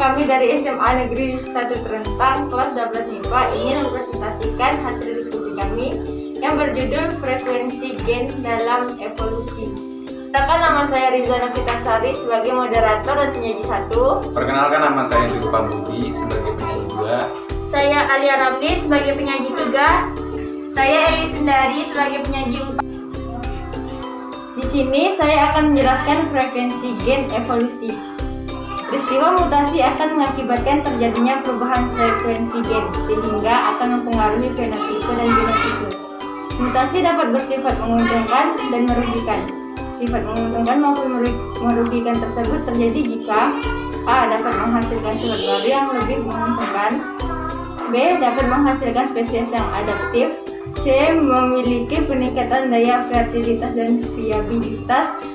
kami dari SMA Negeri 1 Terentang kelas 12 MIPA ingin mempresentasikan hasil diskusi kami yang berjudul Frekuensi Gen dalam Evolusi. Perkenalkan, nama saya Riza Novitasari sebagai moderator dan penyaji 1. Perkenalkan, nama saya Dwi Pambudi sebagai penyaji 2. Saya Alia Ramli sebagai penyaji 3. Saya Eli Sundari sebagai penyaji 4. Di sini saya akan menjelaskan frekuensi gen evolusi. Peristiwa mutasi akan mengakibatkan terjadinya perubahan frekuensi gen sehingga akan mempengaruhi fenotipe dan genotipe. Mutasi dapat bersifat menguntungkan dan merugikan. Sifat menguntungkan maupun merugikan tersebut terjadi jika A. dapat menghasilkan sifat baru yang lebih menguntungkan, B. dapat menghasilkan spesies yang adaptif, C. memiliki peningkatan daya fertilitas dan viabilitas.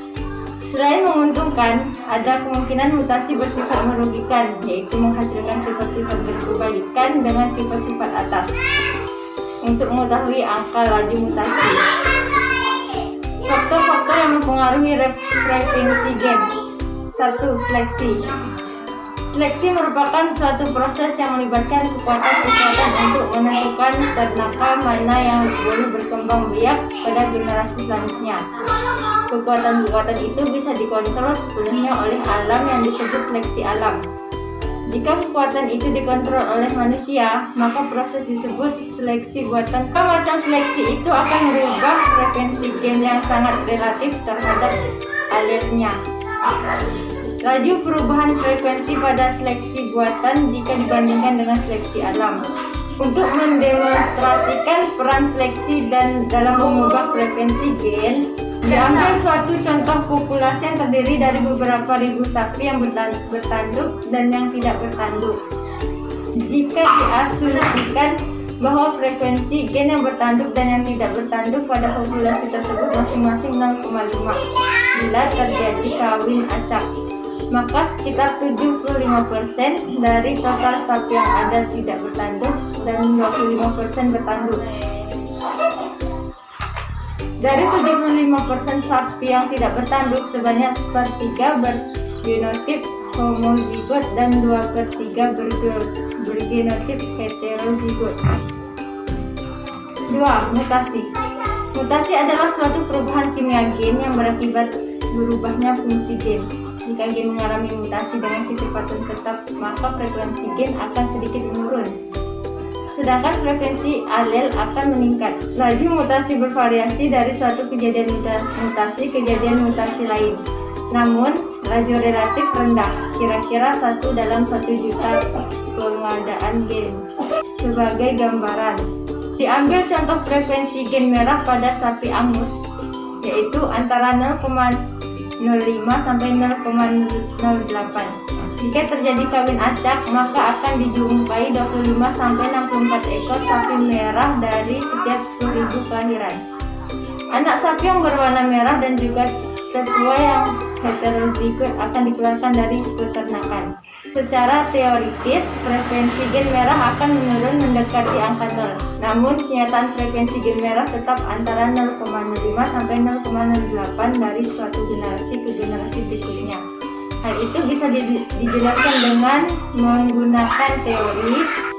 Selain menguntungkan, ada kemungkinan mutasi bersifat merugikan, yaitu menghasilkan sifat-sifat berkebalikan dengan sifat-sifat atas. Untuk mengetahui angka laju mutasi, faktor-faktor yang mempengaruhi frekuensi gen. 1. Seleksi. Seleksi merupakan suatu proses yang melibatkan kekuatan-kekuatan untuk menentukan ternakal mana yang boleh berkembang biak pada generasi selanjutnya. Kekuatan-kekuatan itu bisa dikontrol sepenuhnya oleh alam yang disebut seleksi alam. Jika kekuatan itu dikontrol oleh manusia, maka proses disebut seleksi buatan. Macam seleksi itu akan merubah frekuensi gen yang sangat relatif terhadap alelnya. Laju perubahan frekuensi pada seleksi buatan jika dibandingkan dengan seleksi alam. Untuk mendemonstrasikan peran seleksi dan dalam mengubah frekuensi gen, diambil suatu contoh populasi yang terdiri dari beberapa ribu sapi yang bertanduk dan yang tidak bertanduk. Jika diasumsikan bahwa frekuensi gen yang bertanduk dan yang tidak bertanduk pada populasi tersebut masing-masing 0,5 bila terjadi kawin acak, maka sekitar 75% dari total sapi yang ada tidak bertanduk dan 25% bertanduk. Dari 75% sapi yang tidak bertanduk, sebanyak sepertiga bergenotip homozigot dan 2/3 bergenotip heterozigot. 2. Mutasi. Mutasi adalah suatu perubahan kimia gen yang berakibat berubahnya fungsi gen. Jika gen mengalami mutasi dengan kecepatan tetap, maka frekuensi gen akan sedikit menurun, sedangkan frekuensi alel akan meningkat. Laju mutasi bervariasi dari suatu kejadian mutasi ke kejadian mutasi lain. Namun, laju relatif rendah, kira-kira 1 dalam 1 juta pengadaan gen. Sebagai gambaran, diambil contoh frekuensi gen merah pada sapi Angus, yaitu antara 0,05 sampai 0,08. Jika terjadi kawin acak, maka akan dijumpai 25 sampai 64 ekor sapi merah dari setiap 10.000 kelahiran. Anak sapi yang berwarna merah dan juga tetua yang heterozigot akan dikeluarkan dari peternakan. Secara teoritis, frekuensi gen merah akan menurun mendekati angka 0. Namun, kenyataan frekuensi gen merah tetap antara 0,05 sampai 0,08 dari suatu generasi ke generasi berikutnya. Hal itu bisa dijelaskan dengan menggunakan teori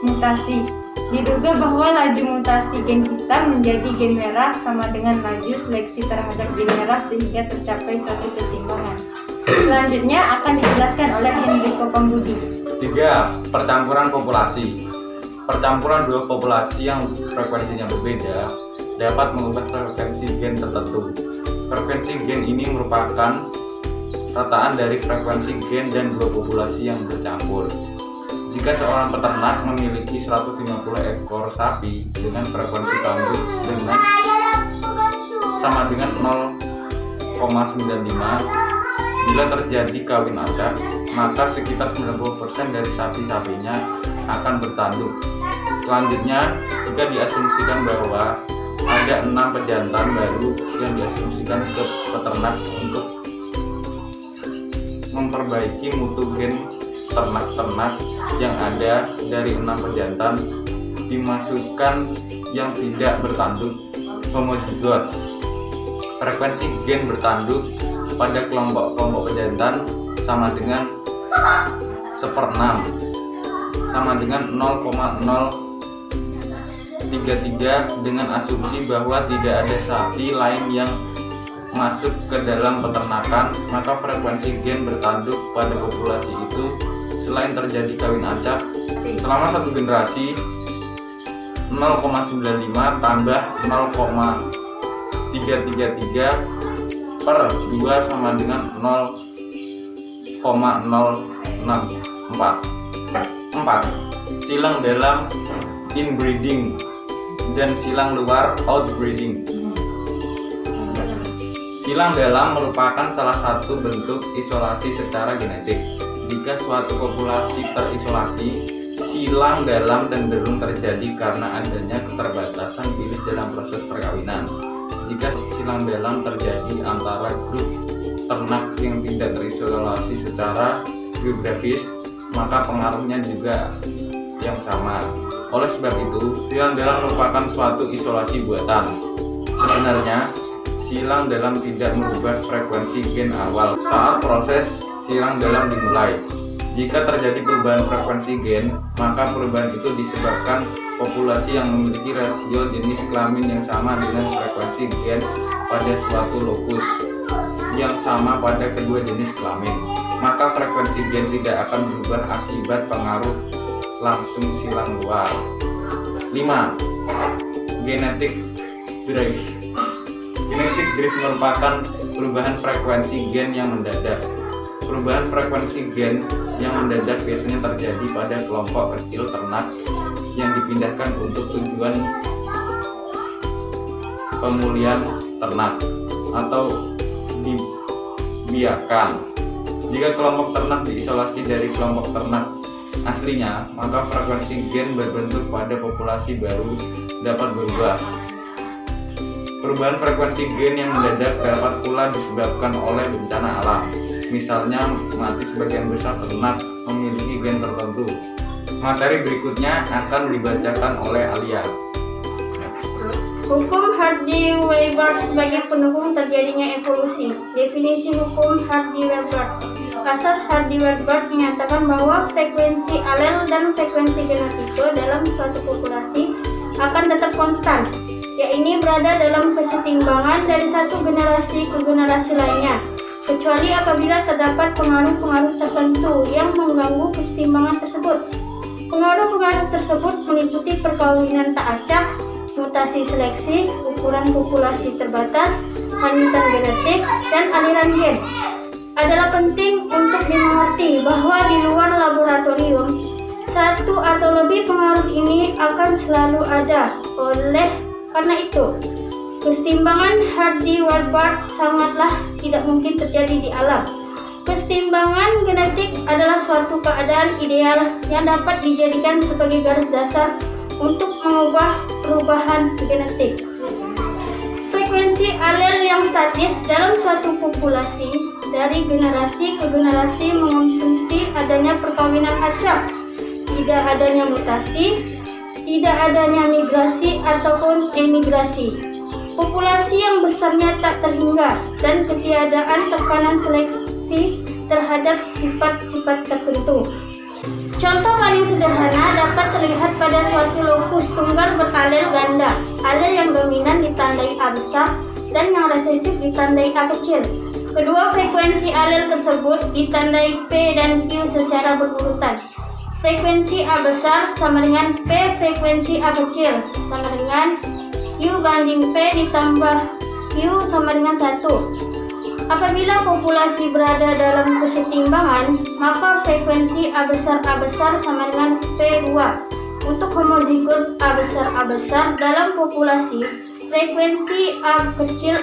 mutasi. Diduga bahwa laju mutasi gen hitam menjadi gen merah sama dengan laju seleksi terhadap gen merah sehingga tercapai suatu keseimbangan. Selanjutnya akan dijelaskan oleh Enrico Pambudi. 3. Percampuran populasi. Percampuran dua populasi yang frekuensinya berbeda dapat mengubah frekuensi gen tertentu. Frekuensi gen ini merupakan rataan dari frekuensi gen dan dua populasi yang bercampur. Jika seorang peternak memiliki 150 ekor sapi dengan frekuensi tanduk sama dengan 0,95, bila terjadi kawin acak, maka sekitar 90% dari sapi-sapinya akan bertanduk. Selanjutnya, jika diasumsikan bahwa ada 6 pejantan baru yang diasumsikan ke peternak untuk memperbaiki mutu gen ternak-ternak yang ada dari 6 pejantan, dimasukkan yang tidak bertanduk homozigot. Frekuensi gen bertanduk pada kelompok-kelompok pejantan sama dengan 1/6 sama dengan 0,033 dengan asumsi bahwa tidak ada sapi lain yang masuk ke dalam peternakan, maka frekuensi gen bertanduk pada populasi itu selain terjadi kawin acak selama satu generasi 0,95 tambah 0,333 per 2 sama dengan 0,064. 4. Silang dalam inbreeding dan silang luar outbreeding. Silang dalam merupakan salah satu bentuk isolasi secara genetik. Jika suatu populasi terisolasi, silang dalam cenderung terjadi karena adanya keterbatasan virus dalam proses perkawinan. Jika silang dalam terjadi antara grup ternak yang tidak terisolasi secara geografis, maka pengaruhnya juga yang sama. Oleh sebab itu, silang dalam merupakan suatu isolasi buatan. Sebenarnya, silang dalam tidak merubah frekuensi gen awal saat proses silang dalam dimulai. Jika terjadi perubahan frekuensi gen, maka perubahan itu disebabkan populasi yang memiliki rasio jenis kelamin yang sama dengan frekuensi gen pada suatu lokus yang sama pada kedua jenis kelamin. Maka frekuensi gen tidak akan berubah akibat pengaruh langsung silang luar. 5. Genetic drift. Genetic drift merupakan perubahan frekuensi gen yang mendadak. Perubahan frekuensi gen yang mendadak biasanya terjadi pada kelompok kecil ternak yang dipindahkan untuk tujuan pemulihan ternak atau dibiarkan. Jika kelompok ternak diisolasi dari kelompok ternak aslinya, maka frekuensi gen berbentuk pada populasi baru dapat berubah. Perubahan frekuensi gen yang mendadak dapat pula disebabkan oleh bencana alam. Misalnya, mati sebagian besar ternak memiliki gen tertentu. Materi berikutnya akan dibacakan oleh Alia. Hukum Hardy-Weber sebagai pendukung terjadinya evolusi. Definisi hukum Hardy-Weber. Asas Hardy-Weber menyatakan bahwa frekuensi alel dan frekuensi genotipe dalam suatu populasi akan tetap konstan, yaitu berada dalam kesetimbangan dari satu generasi ke generasi lainnya, kecuali apabila terdapat pengaruh-pengaruh tertentu yang mengganggu kesetimbangan tersebut. Pengaruh-pengaruh tersebut meliputi perkawinan tak acak, mutasi seleksi, ukuran populasi terbatas, hanyutan genetik, dan aliran gen. Adalah penting untuk dimengerti bahwa di luar laboratorium, satu atau lebih pengaruh ini akan selalu ada. Oleh karena itu, kesetimbangan Hardy-Weber sangatlah tidak mungkin terjadi di alam. Kesetimbangan genetik adalah suatu keadaan ideal yang dapat dijadikan sebagai garis dasar untuk mengubah perubahan genetik. Frekuensi alel yang statis dalam suatu populasi dari generasi ke generasi mengonsumsi adanya perkawinan acak, tidak adanya mutasi, tidak adanya migrasi ataupun emigrasi. Populasi yang besarnya tak terhingga dan ketiadaan tekanan seleksi terhadap sifat-sifat tertentu. Contoh paling sederhana dapat terlihat pada suatu lokus tunggal beralel ganda. Alel yang dominan ditandai A besar dan yang resesif ditandai A kecil. Kedua frekuensi alel tersebut ditandai P dan Q secara berurutan. Frekuensi A besar sama dengan P frekuensi A kecil sama dengan Q banding P ditambah Q sama dengan 1. Apabila populasi berada dalam kesetimbangan, maka frekuensi A besar sama dengan P2. Untuk homozigot A besar dalam populasi, frekuensi A kecil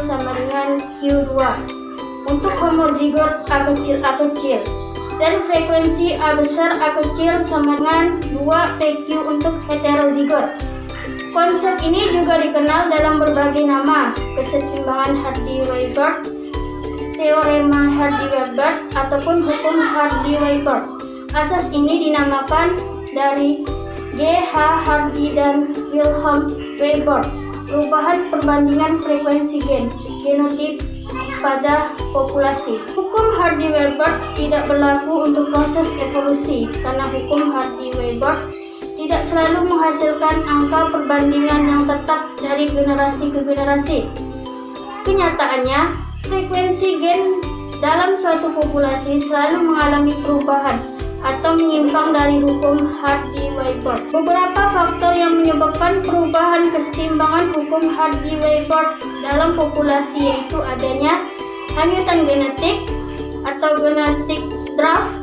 sama dengan Q2. Untuk homozigot A kecil dan frekuensi A kecil sama dengan 2 PQ untuk heterozigot. Konsep ini juga dikenal dalam berbagai nama: kesetimbangan Hardy-Weber, teorema Hardy-Weber, ataupun hukum Hardy-Weber. Asas ini dinamakan dari G.H. Hardy dan Wilhelm Weber, perubahan perbandingan frekuensi gen, genotip, pada populasi. Hukum Hardy-Weber tidak berlaku untuk proses evolusi karena hukum Hardy-Weber tidak selalu menghasilkan angka perbandingan yang tetap dari generasi ke generasi. Kenyataannya, frekuensi gen dalam suatu populasi selalu mengalami perubahan atau menyimpang dari hukum Hardy-Weber. Beberapa faktor yang menyebabkan perubahan kesetimbangan hukum Hardy-Weber dalam populasi yaitu adanya hanyutan genetik atau genetic draft,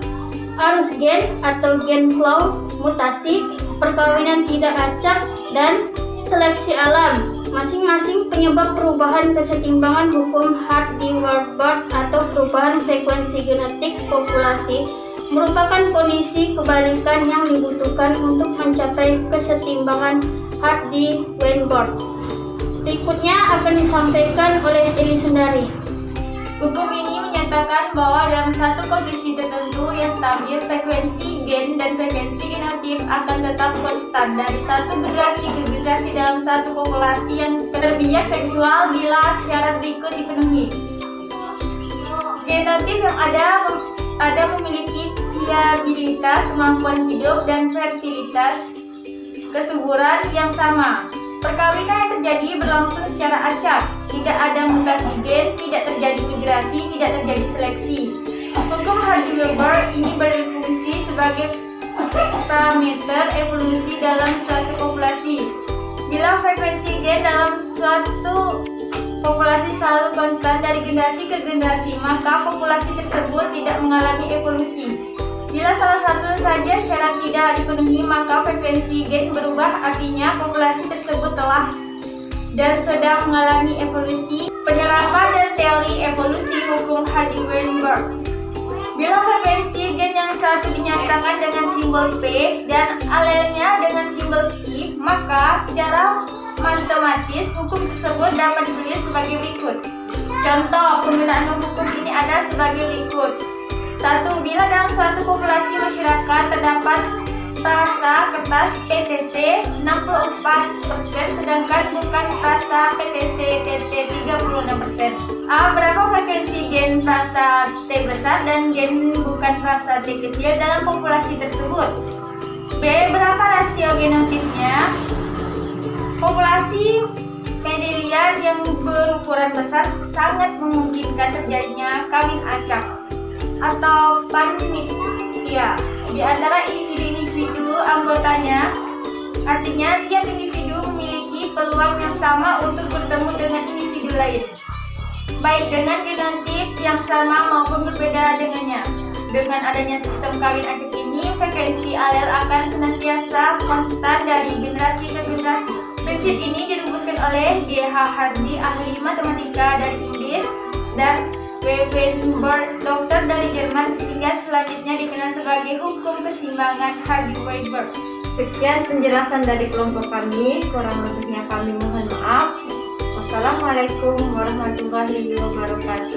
arus gen atau gen flow, mutasi, perkawinan tidak acak, dan seleksi alam. Masing-masing penyebab perubahan kesetimbangan hukum Hardy-Weber atau perubahan frekuensi genetik populasi merupakan kondisi kebalikan yang dibutuhkan untuk mencapai kesetimbangan Hardy-Weber. Berikutnya akan disampaikan oleh Eli Sundari. Hukum ini menyatakan bahwa dalam satu kondisi tertentu yang stabil, frekuensi gen dan frekuensi genotip akan tetap konstan dari satu generasi ke generasi dalam satu populasi yang berbiak seksual bila syarat berikut dipenuhi. Genotip yang ada memiliki viabilitas, kemampuan hidup, dan fertilitas kesuburan yang sama. Perkawinan yang terjadi berlangsung secara acak, tidak ada mutasi gen, tidak terjadi migrasi, tidak terjadi seleksi. Hukum Hardy-Weber ini berfungsi sebagai parameter evolusi dalam suatu populasi. Bila frekuensi gen dalam suatu populasi selalu konstan dari generasi ke generasi, maka populasi tersebut tidak mengalami evolusi. Bila salah satu saja syarat tidak dipenuhi, maka frekuensi gen berubah, artinya populasi tersebut telah dan sedang mengalami evolusi. Penerapan dan teori evolusi hukum Hardy-Weber. Bila frekuensi gen yang satu dinyatakan dengan simbol P dan alelnya dengan simbol I, maka secara matematis hukum tersebut dapat ditulis sebagai berikut. Contoh penggunaan hukum ini ada sebagai berikut. 1. Bila dalam suatu populasi masyarakat terdapat tasa kertas PTC 64%, sedangkan bukan tasa PTC TT 36%. A. Berapa frekuensi gen tasa T besar dan gen bukan tasa T kecil dalam populasi tersebut? B. Berapa rasio genotipnya? Populasi Mendelian yang berukuran besar sangat memungkinkan terjadinya kawin acak atau panmixia di antara individu-individu anggotanya. Artinya tiap individu memiliki peluang yang sama untuk bertemu dengan individu lain, baik dengan genotip yang sama maupun berbeda dengannya. Dengan adanya sistem kawin acak ini, frekuensi alel akan senantiasa konstan dari generasi ke generasi. Prinsip ini dirumuskan oleh G.H. Hardy, ahli matematika dari Inggris, dan Weber, dokter dari Jerman, sehingga selanjutnya dikenal sebagai hukum keseimbangan Hardy-Weber. Sekian penjelasan dari kelompok kami, kurang lebihnya kami mohon maaf. Wassalamualaikum warahmatullahi wabarakatuh.